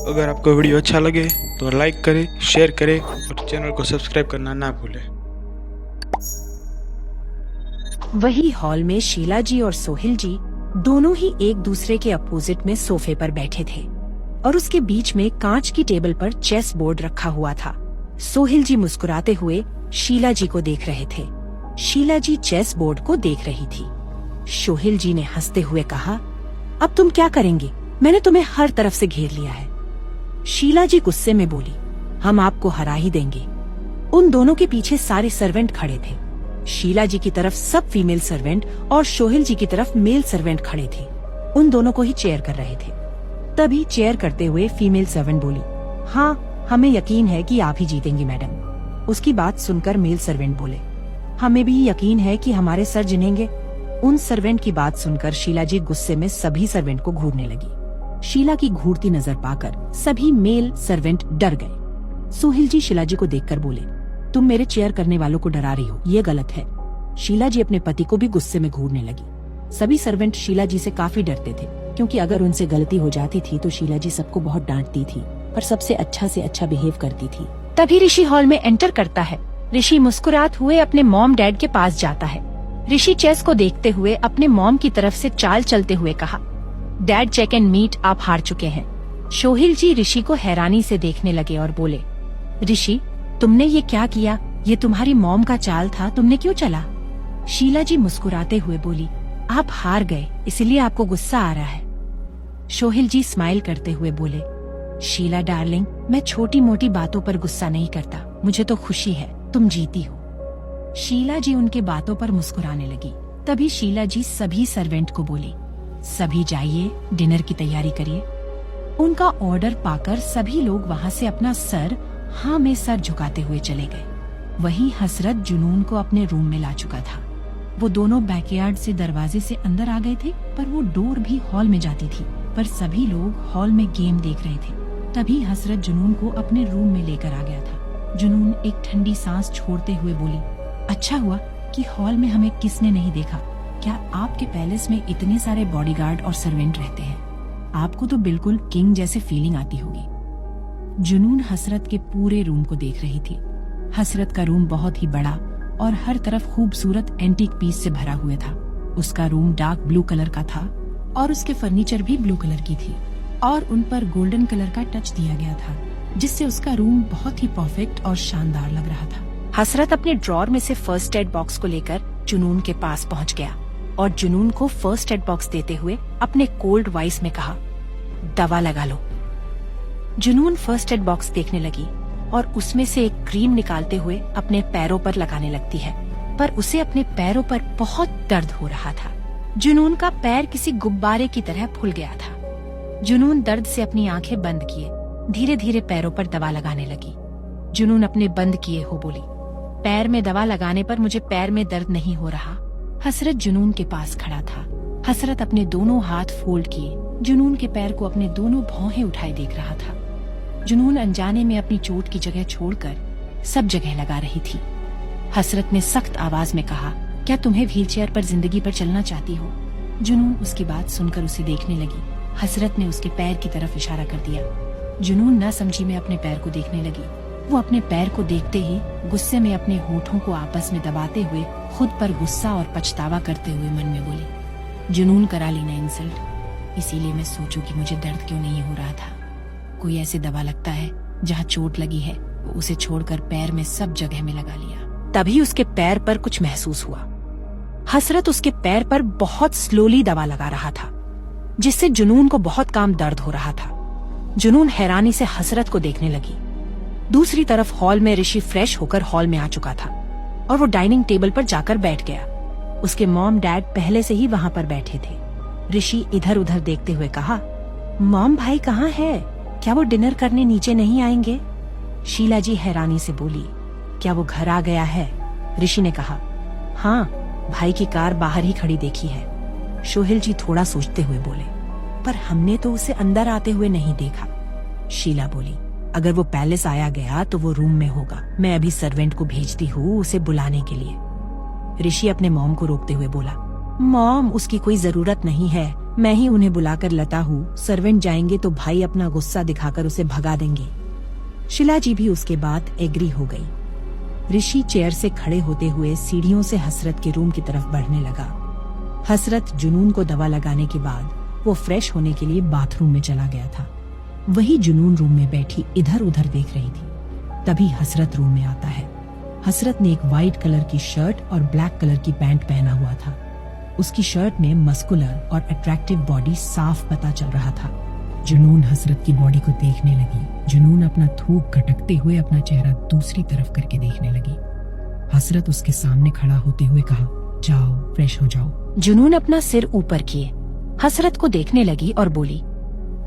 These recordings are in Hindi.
अगर आपको वीडियो अच्छा लगे तो लाइक करें, शेयर करें और चैनल को सब्सक्राइब करना ना भूलें। वही हॉल में शीला जी और सोहिल जी दोनों ही एक दूसरे के अपोजिट में सोफे पर बैठे थे और उसके बीच में कांच की टेबल पर चेस बोर्ड रखा हुआ था। सोहिल जी मुस्कुराते हुए शीला जी को देख रहे थे। शीला जी चेस बोर्ड को देख रही थी। सोहिल जी ने हंसते हुए कहा, अब तुम क्या करेंगे? मैंने तुम्हें हर तरफ से घेर लिया है। शीला जी गुस्से में बोली, हम आपको हरा ही देंगे। उन दोनों के पीछे सारे सर्वेंट खड़े थे। शीला जी की तरफ सब फीमेल सर्वेंट और सोहिल जी की तरफ मेल सर्वेंट खड़े थे। उन दोनों को ही चेयर कर रहे थे। तभी चेयर करते हुए फीमेल सर्वेंट बोली, हाँ, हमें यकीन है कि आप ही जीतेंगी मैडम। उसकी बात सुनकर मेल सर्वेंट बोले, हमें भी यकीन है कि हमारे सर जिनेंगे। उन सर्वेंट की बात सुनकर शीला जी गुस्से में सभी सर्वेंट को घूरने लगी। शीला की घूरती नजर पाकर सभी मेल सर्वेंट डर गए। सोहिल जी शीला जी को देखकर बोले, तुम मेरे चेयर करने वालों को डरा रही हो, ये गलत है। शीला जी अपने पति को भी गुस्से में घूरने लगी। सभी सर्वेंट शीला जी से काफी डरते थे, क्योंकि अगर उनसे गलती हो जाती थी तो शीला जी सबको बहुत डांटती थी, पर सबसे अच्छा से अच्छा बिहेव करती थी। तभी ऋषि हॉल में एंटर करता है। ऋषि मुस्कुराते हुए अपने मॉम डैड के पास जाता है। ऋषि चेस को देखते हुए अपने मॉम की तरफ से चाल चलते हुए कहा, डैड चेक एंड मीट, आप हार चुके हैं। सोहिल जी ऋषि को हैरानी से देखने लगे और बोले, ऋषि, तुमने ये क्या किया? ये तुम्हारी मॉम का चाल था, तुमने क्यों चला? शीला जी मुस्कुराते हुए बोली, आप हार गए इसलिए आपको गुस्सा आ रहा है। सोहिल जी स्माइल करते हुए बोले, शीला डार्लिंग, मैं छोटी मोटी बातों पर गुस्सा नहीं करता, मुझे तो खुशी है तुम जीती हो। शीला जी उनके बातों पर मुस्कुराने लगी। तभी शीला जी सभी सर्वेंट को बोली, सभी जाइए, डिनर की तैयारी करिए। उनका ऑर्डर पाकर सभी लोग वहाँ से अपना सर हाँ में सर झुकाते हुए चले गए। वहीं हसरत जुनून को अपने रूम में ला चुका था। वो दोनों बैकयार्ड से दरवाजे से अंदर आ गए थे, पर वो डोर भी हॉल में जाती थी, पर सभी लोग हॉल में गेम देख रहे थे। तभी हसरत जुनून को अपने रूम में लेकर आ गया था। जुनून एक ठंडी सांस छोड़ते हुए बोली, अच्छा हुआ कि हॉल में हमें किसने नहीं देखा। क्या आपके पैलेस में इतने सारे बॉडीगार्ड और सर्वेंट रहते हैं? आपको तो बिल्कुल किंग जैसे फीलिंग आती होगी। जुनून हसरत के पूरे रूम को देख रही थी। हसरत का रूम बहुत ही बड़ा और हर तरफ खूबसूरत एंटीक पीस से भरा हुआ था। उसका रूम डार्क ब्लू कलर का था और उसके फर्नीचर भी ब्लू कलर की थी और उन पर गोल्डन कलर का टच दिया गया था, जिससे उसका रूम बहुत ही परफेक्ट और शानदार लग रहा था। हसरत अपने ड्रॉर में से फर्स्ट एड बॉक्स को लेकर जुनून के पास पहुंच गया और जुनून को फर्स्ट एड बॉक्स देते हुए अपने कोल्ड वॉइस में कहा, दवा लगा लो। जुनून फर्स्ट एड बॉक्स देखने लगी और उसमें से एक क्रीम निकालते हुए अपने पैरों पर लगाने लगती है, पर उसे अपने पैरों पर बहुत दर्द हो रहा था। जुनून का पैर किसी गुब्बारे की तरह फूल गया था। जुनून दर्द से अपनी आंखें बंद किए धीरे धीरे पैरों पर दवा लगाने लगी। जुनून अपने बंद किए हो बोली, पैर में दवा लगाने पर मुझे पैर में दर्द नहीं हो रहा। हसरत जुनून के पास खड़ा था। हसरत अपने दोनों हाथ फोल्ड किए जुनून के पैर को अपने दोनों भौहें उठाए देख रहा था। जुनून अनजाने में अपनी चोट की जगह छोड़कर सब जगह लगा रही थी। हसरत ने सख्त आवाज में कहा, क्या तुम्हें व्हीलचेयर पर जिंदगी पर चलना चाहती हो? जुनून उसकी बात सुनकर उसे देखने लगी। हसरत ने उसके पैर की तरफ इशारा कर दिया। जुनून न समझी में अपने पैर को देखने लगी। वो अपने पैर को देखते ही गुस्से में अपने होठों को आपस में दबाते हुए खुद पर गुस्सा और पछतावा करते हुए मन में बोली, जुनून करा ली ना इंसल्ट, इसीलिए मैं सोचूं कि मुझे दर्द क्यों नहीं हो रहा था। कोई ऐसे दवा लगता है जहाँ चोट लगी है, वो उसे छोड़कर पैर में सब जगह में लगा लिया। तभी उसके पैर पर कुछ महसूस हुआ। हसरत उसके पैर पर बहुत स्लोली दवा लगा रहा था, जिससे जुनून को बहुत काम दर्द हो रहा था। जुनून हैरानी से हसरत को देखने लगी। दूसरी तरफ हॉल में ऋषि फ्रेश होकर हॉल में आ चुका था और वो डाइनिंग टेबल पर जाकर बैठ गया। उसके मॉम डैड पहले से ही वहाँ पर बैठे थे। ऋषि इधर उधर देखते हुए कहा, मॉम भाई कहाँ है? क्या वो डिनर करने नीचे नहीं आएंगे? शीला जी हैरानी से बोली, क्या वो घर आ गया है? ऋषि ने कहा, हाँ, भाई की कार बाहर ही खड़ी देखी है। सोहिल जी थोड़ा सोचते हुए बोले, पर हमने तो उसे अंदर आते हुए नहीं देखा। शीला बोली, अगर वो पैलेस आया गया तो वो रूम में होगा। मैं अभी सर्वेंट को भेजती हूँ उसे बुलाने के लिए। ऋषि अपने मॉम को रोकते हुए बोला, मॉम, उसकी कोई जरूरत नहीं है, मैं ही उन्हें बुलाकर लाता हूँ। सर्वेंट जाएंगे तो भाई अपना गुस्सा दिखाकर उसे भगा देंगे। शीला जी भी उसके बाद एग्री हो गई। ऋषि चेयर से खड़े होते हुए सीढ़ियों से हसरत के रूम की तरफ बढ़ने लगा। हसरत जुनून को दवा लगाने के बाद वो फ्रेश होने के लिए बाथरूम में चला गया था। वही जुनून रूम में बैठी इधर उधर देख रही थी। तभी हसरत रूम में आता है। हसरत ने एक वाइट कलर की शर्ट और ब्लैक कलर की पैंट पहना हुआ था। उसकी शर्ट में मस्कुलर और अट्रैक्टिव बॉडी साफ पता चल रहा था। जुनून हसरत की बॉडी को देखने लगी। जुनून अपना थूक खटकते हुए अपना चेहरा दूसरी तरफ करके देखने लगी। हसरत उसके सामने खड़ा होते हुए कहा, जाओ फ्रेश हो जाओ। जुनून अपना सिर ऊपर किए हसरत को देखने लगी और बोली,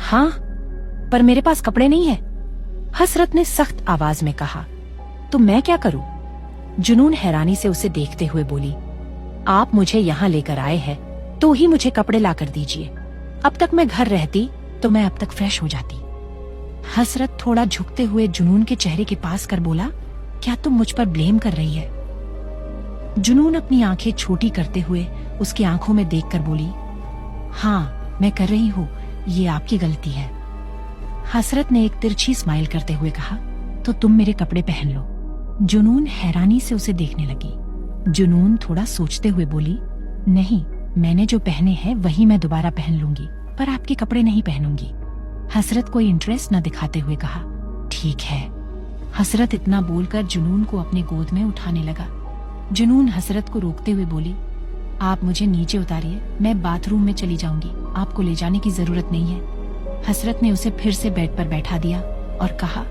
हाँ पर मेरे पास कपड़े नहीं है। हसरत ने सख्त आवाज में कहा, तो मैं क्या करूं? जुनून हैरानी से उसे देखते हुए बोली, आप मुझे यहाँ लेकर आए हैं तो ही मुझे कपड़े लाकर दीजिए। अब तक मैं घर रहती तो मैं अब तक फ्रेश हो जाती। हसरत थोड़ा झुकते हुए जुनून के चेहरे के पास कर बोला, क्या तुम मुझ पर ब्लेम कर रही है? जुनून अपनी आंखें छोटी करते हुए उसकी आंखों में देखकर बोली, हाँ मैं कर रही हूँ, ये आपकी गलती है। हसरत ने एक तिरछी स्माइल करते हुए कहा, तो तुम मेरे कपड़े पहन लो। जुनून हैरानी से उसे देखने लगी। जुनून थोड़ा सोचते हुए बोली, नहीं मैंने जो पहने हैं वही मैं दोबारा पहन लूंगी, पर आपके कपड़े नहीं पहनूंगी। हसरत कोई इंटरेस्ट न दिखाते हुए कहा, ठीक है। हसरत इतना बोलकर जुनून को अपने गोद में उठाने लगा। जुनून हसरत को रोकते हुए बोली, आप मुझे नीचे उतारिए, मैं बाथरूम में चली जाऊंगी, आपको ले जाने की जरूरत नहीं है। हसरत ने उसे फिर से बेड पर बैठा दिया और कहा,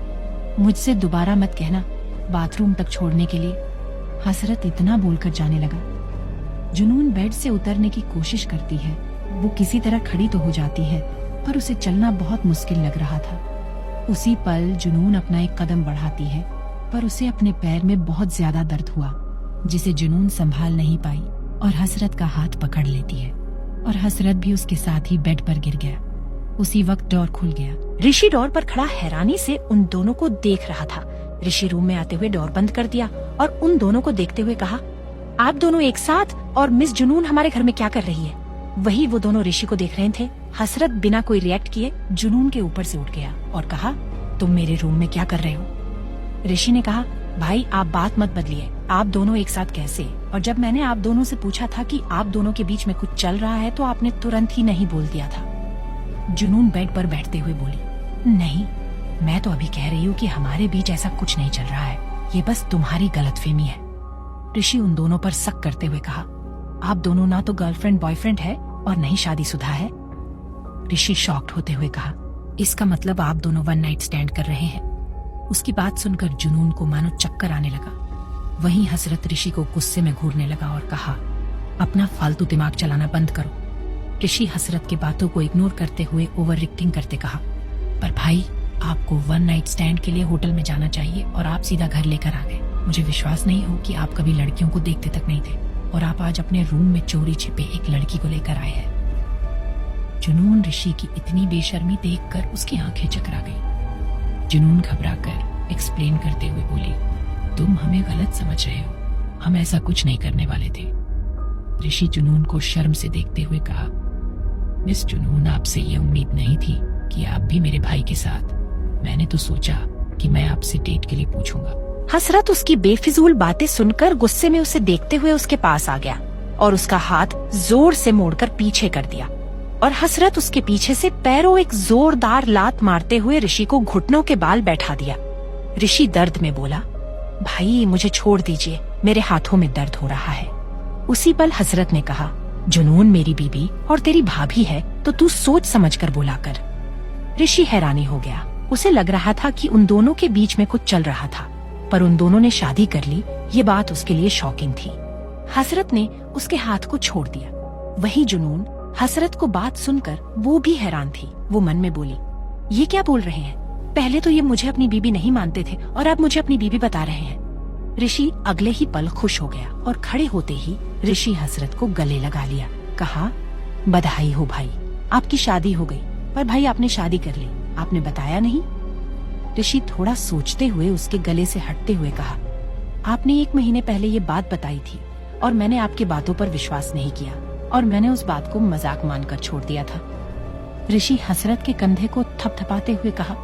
मुझसे दोबारा मत कहना बाथरूम तक छोड़ने के लिए। हसरत इतना बोलकर जाने लगा। जुनून बेड से उतरने की कोशिश करती है। वो किसी तरह खड़ी तो हो जाती है, पर उसे चलना बहुत मुश्किल लग रहा था। उसी पल जुनून अपना एक कदम बढ़ाती है, पर उसे अपने पैर में बहुत ज्यादा दर्द हुआ, जिसे जुनून संभाल नहीं पाई और हसरत का हाथ पकड़ लेती है और हसरत भी उसके साथ ही बेड पर गिर गया। उसी वक्त डोर खुल गया। ऋषि डोर पर खड़ा हैरानी से उन दोनों को देख रहा था। ऋषि रूम में आते हुए डोर बंद कर दिया और उन दोनों को देखते हुए कहा, आप दोनों एक साथ और मिस जुनून हमारे घर में क्या कर रही है? वही वो दोनों ऋषि को देख रहे थे। हसरत बिना कोई रिएक्ट किए जुनून के ऊपर से उठ गया और कहा, तुम मेरे रूम में क्या कर रहे हो? ऋषि ने कहा, भाई आप बात मत बदलिए, आप दोनों एक साथ कैसे? और जब मैंने आप दोनों से पूछा था कि आप दोनों के बीच में कुछ चल रहा है तो आपने तुरंत ही नहीं बोल दिया था। जुनून बेड पर बैठते हुए बोली, नहीं मैं तो अभी कह रही हूँ कि हमारे बीच ऐसा कुछ नहीं चल रहा है, ये बस तुम्हारी गलतफहमी है। ऋषि उन दोनों पर शक करते हुए कहा, आप दोनों ना तो गर्लफ्रेंड बॉयफ्रेंड है और नहीं शादीशुदा है। ऋषि शॉक्ड होते हुए कहा, इसका मतलब आप दोनों वन नाइट स्टैंड कर रहे हैं। उसकी बात सुनकर जुनून को मानो चक्कर आने लगा। वहीं हसरत ऋषि को गुस्से में घूरने लगा और कहा, अपना फालतू दिमाग चलाना बंद करो। ऋषि हसरत की बातों को इग्नोर करते हुए ओवर रिएक्टिंग करते कहा, पर भाई आपको वन नाइट स्टैंड के लिए होटल में जाना चाहिए और आप सीधा घर लेकर आ गए। मुझे विश्वास नहीं हो कि आप कभी लड़कियों को देखते तक नहीं थे और आप आज अपने रूम में चोरी छिपे एक लड़की को लेकर आए हैं। जुनून ऋषि की इतनी बेशर्मी देखकर उसकी आंखें चकरा गई। जुनून घबराकर एक्सप्लेन करते हुए बोली, तुम हमें गलत समझ रहे हो, हम ऐसा कुछ नहीं करने वाले थे। ऋषि जुनून को शर्म से देखते हुए कहा, मिस जुनून आपसे ये उम्मीद नहीं थी कि आप भी मेरे भाई के साथ, मैंने तो सोचा कि मैं आपसे डेट के लिए पूछूंगा। हसरत उसकी बेफिजूल बातें सुनकर गुस्से में उसे देखते हुए उसके पास आ गया और उसका हाथ जोर से मोड़कर पीछे कर दिया और हसरत उसके पीछे से पैरों एक जोरदार लात मारते हुए ऋषि को घुटनों के बाल बैठा दिया। ऋषि दर्द में बोला, भाई मुझे छोड़ दीजिए, मेरे हाथों में दर्द हो रहा है। उसी पल हसरत ने कहा, जुनून मेरी बीबी और तेरी भाभी है तो तू सोच समझ कर बोला कर। ऋषि हैरानी हो गया। उसे लग रहा था कि उन दोनों के बीच में कुछ चल रहा था, पर उन दोनों ने शादी कर ली, ये बात उसके लिए शॉकिंग थी। हसरत ने उसके हाथ को छोड़ दिया। वही जुनून हसरत को बात सुनकर वो भी हैरान थी। वो मन में बोली, ये क्या बोल रहे हैं? पहले तो ये मुझे अपनी बीबी नहीं मानते थे और अब मुझे अपनी बीबी बता रहे हैं। ऋषि अगले ही पल खुश हो गया और खड़े होते ही ऋषि हसरत को गले लगा लिया। कहा, बधाई हो भाई, आपकी शादी हो गई। पर भाई आपने शादी कर ली, आपने बताया नहीं। ऋषि थोड़ा सोचते हुए उसके गले से हटते हुए कहा, आपने 1 महीने पहले ये बात बताई थी और मैंने आपकी बातों पर विश्वास नहीं किया और मैंने उस बात को मजाक मानकर छोड़ दिया था। ऋषि हसरत के कंधे को थपथपाते हुए कहा,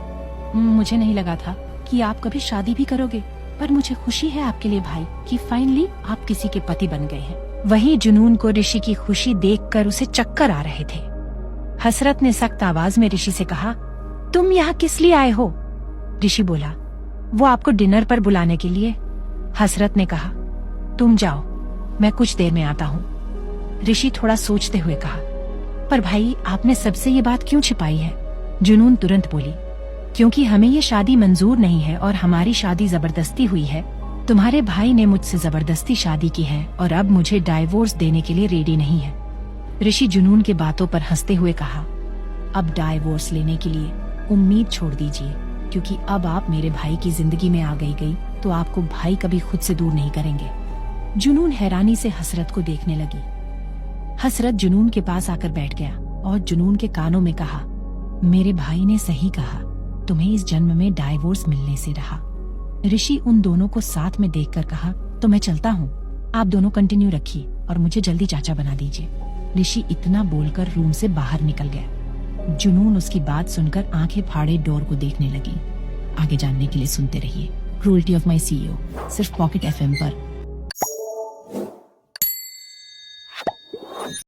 मुझे नहीं लगा था कि आप कभी शादी भी करोगे, पर मुझे खुशी है आपके लिए भाई कि फाइनली आप किसी के पति बन गए हैं। वही जुनून को ऋषि की खुशी देखकर उसे चक्कर आ रहे थे। हसरत ने सख्त आवाज में ऋषि से कहा, तुम यहाँ किस लिए आए हो? ऋषि बोला, वो आपको डिनर पर बुलाने के लिए। हसरत ने कहा, तुम जाओ, मैं कुछ देर में आता हूँ। ऋषि थोड़ा सोचते हुए कहा, पर भाई आपने सबसे ये बात क्यों छिपाई है? जुनून तुरंत बोली, क्योंकि हमें ये शादी मंजूर नहीं है और हमारी शादी जबरदस्ती हुई है। तुम्हारे भाई ने मुझसे जबरदस्ती शादी की है और अब मुझे डाइवोर्स देने के लिए रेडी नहीं है। ऋषि जुनून की बातों पर हंसते हुए कहा, अब डाइवोर्स लेने के लिए उम्मीद छोड़ दीजिए, क्योंकि अब आप मेरे भाई की जिंदगी में आ गई तो आपको भाई कभी खुद से दूर नहीं करेंगे। जुनून हैरानी से हसरत को देखने लगी। हसरत जुनून के पास आकर बैठ गया और जुनून के कानों में कहा, मेरे भाई ने सही कहा, तुम्हें इस जन्म में डाइवोर्स मिलने से रहा। ऋषि उन दोनों को साथ में देखकर कहा, तो मैं चलता हूँ, आप दोनों कंटिन्यू रखिए और मुझे जल्दी चाचा बना दीजिए। ऋषि इतना बोलकर रूम से बाहर निकल गया। जुनून उसकी बात सुनकर आंखें फाड़े डोर को देखने लगी। आगे जानने के लिए सुनते रहिए क्रूएल्टी ऑफ माई CEO, सिर्फ पॉकेट FM पर।